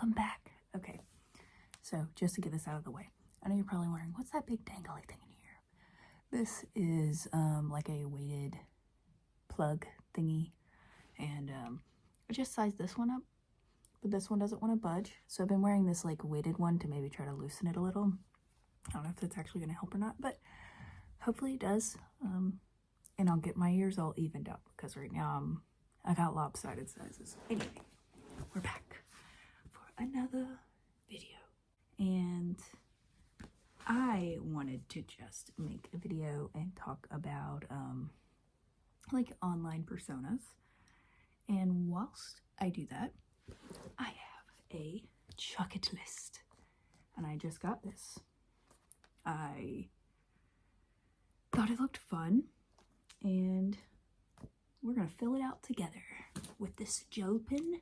welcome back. Okay, so just to get this out of the way, I know you're probably wondering, what's that big dangly thing in here? This is like a weighted plug thingy, and I just sized this one up, but this one doesn't want to budge, so I've been wearing this like weighted one to maybe try to loosen it a little. I don't know if that's actually going to help or not, but hopefully it does. And I'll get my ears all evened up, because right now I got lopsided sizes. Anyway, we're back for another video, and I wanted to just make a video and talk about like online personas. And whilst I do that, I have a chuck it list, and I just got this. I thought it looked fun, and we're gonna fill it out together with this gel pen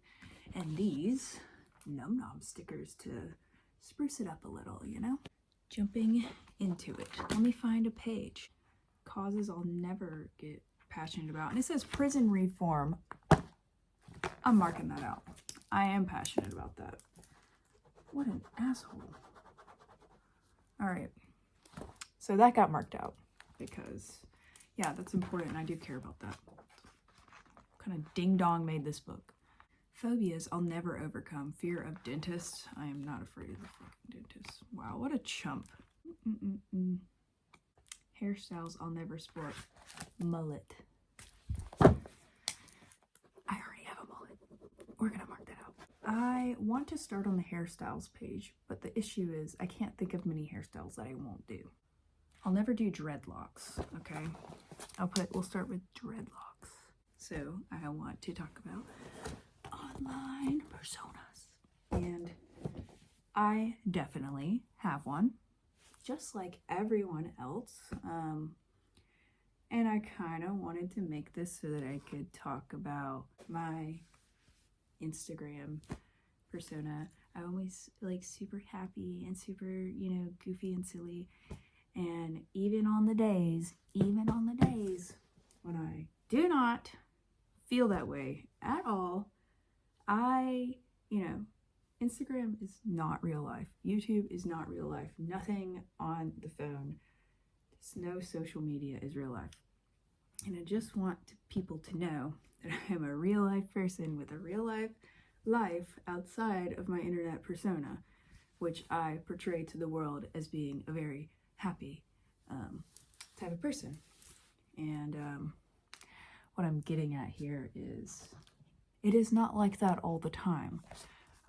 and these Num Nom stickers to spruce it up a little, you know? Jumping into it, let me find a page. Causes I'll never get passionate about, and it says prison reform. I'm marking that out. I am passionate about that. What an asshole. All right, so that got marked out because, yeah, that's important, and I do care about that. What kind of ding-dong made this book? Phobias I'll never overcome. Fear of dentists. I am not afraid of the fucking dentist. Wow, what a chump. Hairstyles I'll never sport. Mullet. I already have a mullet. We're gonna mark that out. I want to start on the hairstyles page, but the issue is I can't think of many hairstyles that I won't do. I'll never do dreadlocks, okay? We'll start with dreadlocks. So I want to talk about online personas. And I definitely have one, just like everyone else. And I kind of wanted to make this so that I could talk about my Instagram persona. I'm always like super happy and super, you know, goofy and silly. And even on the days when I do not feel that way at all, Instagram is not real life. YouTube is not real life. Nothing on the phone. No social media is real life. And I just want people to know that I am a real life person with a real life outside of my internet persona, which I portray to the world as being a very happy type of person. And what I'm getting at here is it is not like that all the time.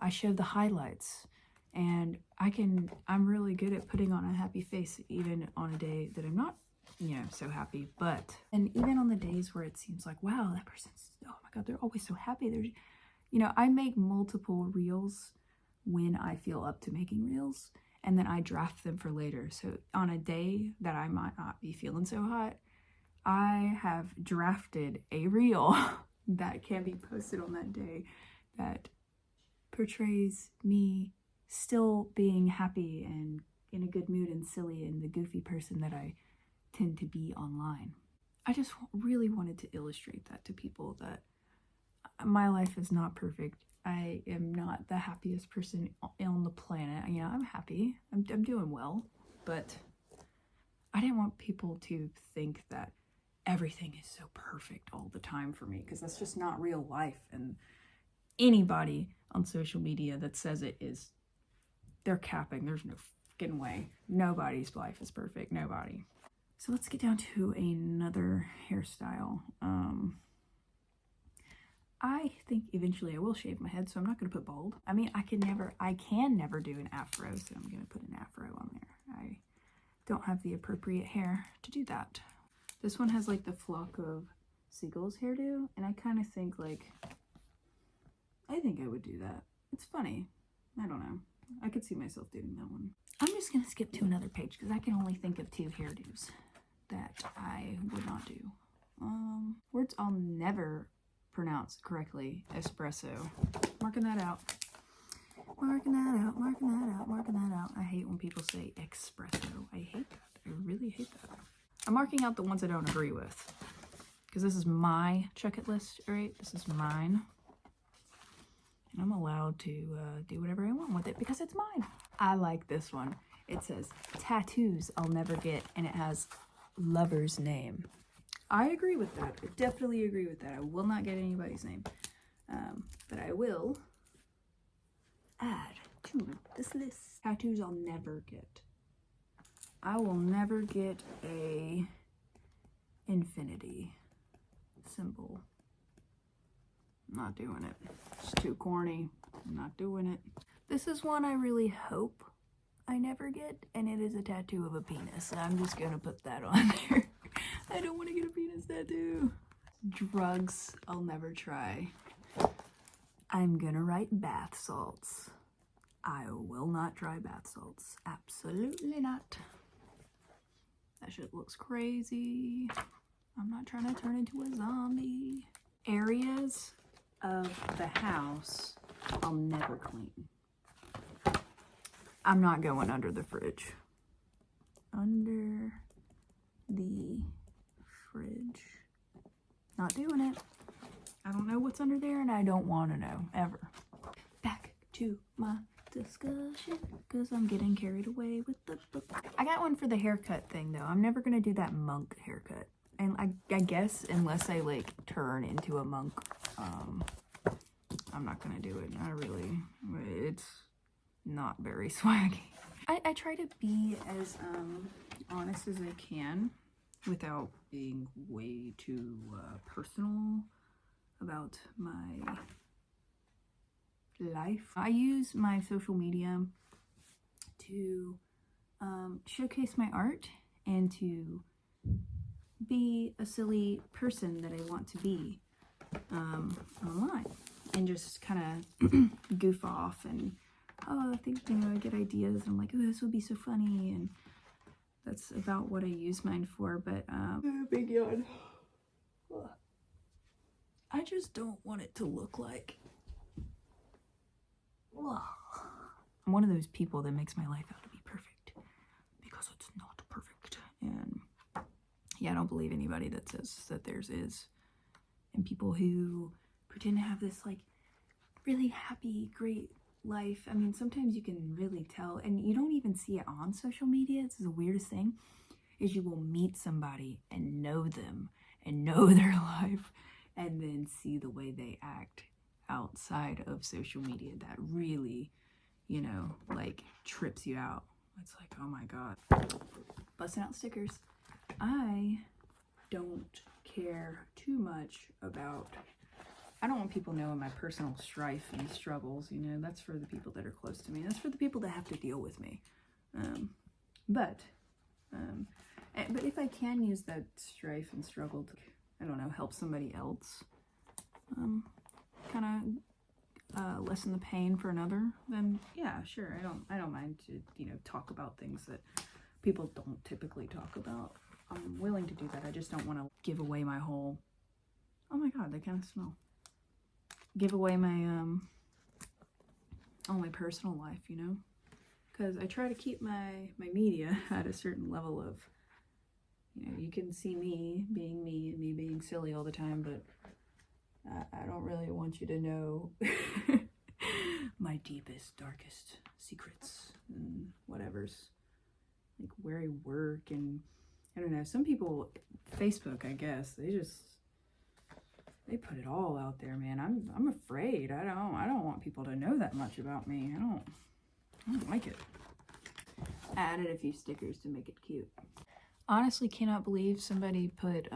I show the highlights, and I'm really good at putting on a happy face even on a day that I'm not, you know, so happy. And even on the days where it seems like, wow, that person's, oh my God, they're always so happy. There's, you know, I make multiple reels when I feel up to making reels, and then I draft them for later. So on a day that I might not be feeling so hot, I have drafted a reel that can be posted on that day that portrays me still being happy and in a good mood and silly and the goofy person that I tend to be online. I just really wanted to illustrate that to people, that my life is not perfect. I am not the happiest person on the planet. You know, I'm happy. I'm doing well, but I didn't want people to think that everything is so perfect all the time for me, because that's just not real life. And anybody on social media that says it is, they're capping. There's no fucking way. Nobody's life is perfect. Nobody. So let's get down to another hairstyle. I think eventually I will shave my head, so I'm not going to put bald. I mean, I can never do an afro, so I'm going to put an afro on there. I don't have the appropriate hair to do that. This one has like the flock of seagulls hairdo, and I kind of think like, I think I would do that. It's funny. I don't know. I could see myself doing that one. I'm just going to skip to another page because I can only think of 2 hairdos that I would not do. Words I'll never pronounce correctly. Espresso. Marking that out. Marking that out. Marking that out. Marking that out. I hate when people say espresso. I hate that. I really hate that. I'm marking out the ones I don't agree with, because this is my check-it list, right? This is mine. And I'm allowed to do whatever I want with it because it's mine. I like this one. It says, tattoos I'll never get, and it has lover's name. I agree with that. I definitely agree with that. I will not get anybody's name. But I will add to this list. Tattoos I'll never get. I will never get a infinity symbol. I'm not doing it. It's too corny. I'm not doing it. This is one I really hope I never get, and it is a tattoo of a penis. I'm just gonna put that on there. I don't want to get a penis tattoo. Drugs I'll never try. I'm gonna write bath salts. I will not try bath salts. Absolutely not. That shit looks crazy. I'm not trying to turn into a zombie. Areas of the house I'll never clean. I'm not going under the fridge. Under the fridge. Not doing it. I don't know what's under there and I don't want to know, ever. Back to my discussion, because I'm getting carried away with the book. I got one for the haircut thing though. I'm never gonna do that monk haircut. And I guess unless I like turn into a monk, I'm not gonna do it. Not really. It's not very swaggy. I try to be as honest as I can without being way too personal about my life. I use my social media to showcase my art and to be a silly person that I want to be online, and just kind of goof off and I think, you know, I get ideas and I'm like, oh, this would be so funny, and that's about what I use mine for. But big yawn. I just don't want it to look like, I'm one of those people that makes my life out to be perfect because it's not perfect. And yeah, I don't believe anybody that says that theirs is. And people who pretend to have this like really happy, great life. I mean, sometimes you can really tell, and you don't even see it on social media. It's the weirdest thing, is you will meet somebody and know them and know their life, and then see the way they act outside of social media that really, you know, like trips you out. It's like, oh my god. Busting out stickers. I don't care too much about, I don't want people knowing my personal strife and struggles, you know. That's for the people that are close to me. That's for the people that have to deal with me. But if I can use that strife and struggle to, I don't know, help somebody else, kind of lessen the pain for another, then yeah, sure, I don't mind to, you know, talk about things that people don't typically talk about. I'm willing to do that. I just don't want to give away my whole, oh my god, they kind of smell. Give away my all my personal life, you know, because I try to keep my media at a certain level of, you know, you can see me being me and me being silly all the time, but I don't really want you to know my deepest, darkest secrets and whatever's, like where I work, and I don't know, some people, Facebook, I guess, they put it all out there, man. I'm afraid. I don't want people to know that much about me. I don't like it. I added a few stickers to make it cute. Honestly, cannot believe somebody put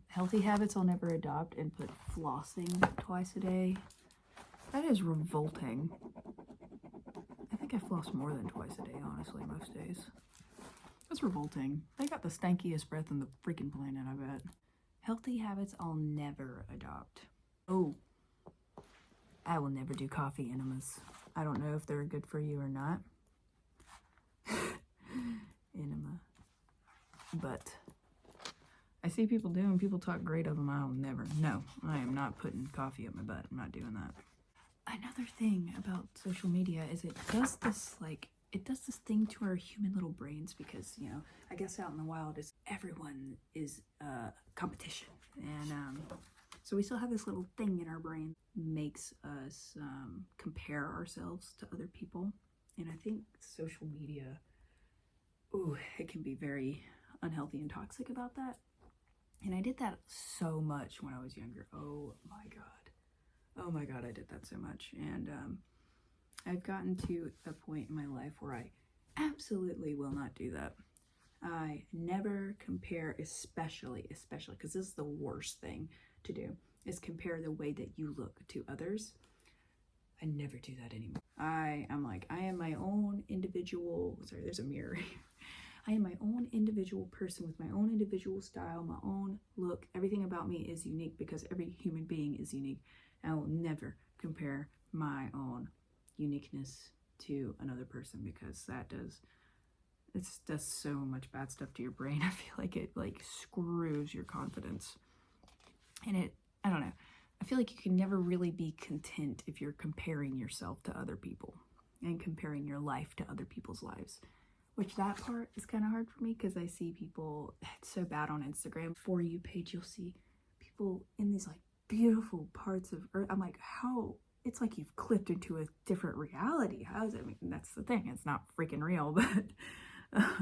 healthy habits I'll never adopt and put flossing twice a day. That is revolting. I think I floss more than twice a day, honestly, most days. That's revolting. They got the stankiest breath on the freaking planet, I bet. Healthy habits I'll never adopt. Oh, I will never do coffee enemas. I don't know if they're good for you or not. Enema. But I see people do them. People talk great of them. I'll never. No, I am not putting coffee up my butt. I'm not doing that. Another thing about social media is it does this thing to our human little brains, because, you know, I guess out in the wild is everyone is competition, and So we still have this little thing in our brain makes us compare ourselves to other people. And I think social media, ooh, it can be very unhealthy and toxic about that. And I did that so much when I was younger. Oh my God, I did that so much. And I've gotten to a point in my life where I absolutely will not do that. I never compare, especially, because this is the worst thing to do, is compare the way that you look to others. I never do that anymore. I am my own individual, sorry, there's a mirror. I am my own individual person with my own individual style, my own look. Everything about me is unique because every human being is unique. I will never compare my own uniqueness to another person because it does so much bad stuff to your brain. I feel like it screws your confidence. And I don't know. I feel like you can never really be content if you're comparing yourself to other people and comparing your life to other people's lives. Which that part is kind of hard for me because I see people, it's so bad on Instagram. For You page, you'll see people in these beautiful parts of Earth. I'm like, how? It's like you've clipped into a different reality. How is it? I mean, that's the thing. It's not freaking real, but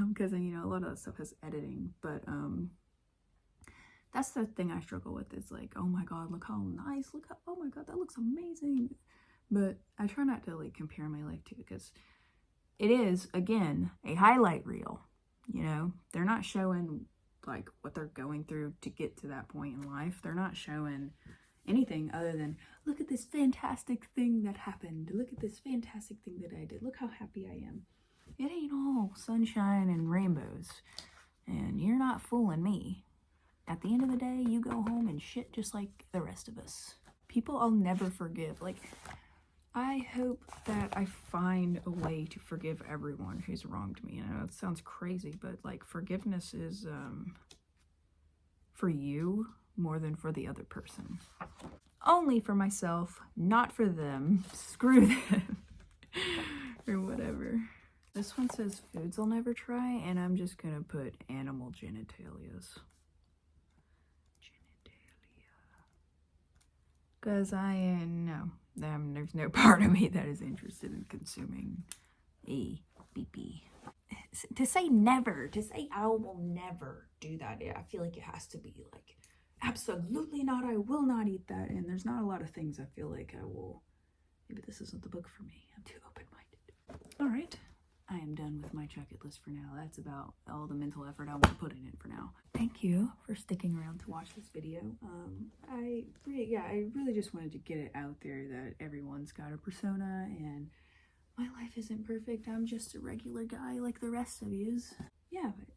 because a lot of that stuff has editing. But that's the thing I struggle with. It's like, oh my God, look how nice. Oh my God, that looks amazing. But I try not to compare my life to, because it is, again, a highlight reel. They're not showing what they're going through to get to that point in life. They're not showing anything other than, look at this fantastic thing that happened. Look at this fantastic thing that I did. Look how happy I am. It ain't all sunshine and rainbows. And you're not fooling me. At the end of the day, you go home and shit just like the rest of us. People I'll never forgive. I hope that I find a way to forgive everyone who's wronged me. I know it sounds crazy, but forgiveness is for you more than for the other person. Only for myself, not for them. Screw them. Or whatever. This one says foods I'll never try, and I'm just gonna put animal genitalias. Because there's no part of me that is interested in consuming a pee-pee. To say I will never do that, I feel like it has to be absolutely not, I will not eat that. And there's not a lot of things I feel like I will. Maybe this isn't the book for me. I'm too open-minded. All right. I am done with my check-it list for now. That's about all the mental effort I want to put in it for now. Thank you for sticking around to watch this video. I really just wanted to get it out there that everyone's got a persona and my life isn't perfect. I'm just a regular guy like the rest of yous. Yeah, but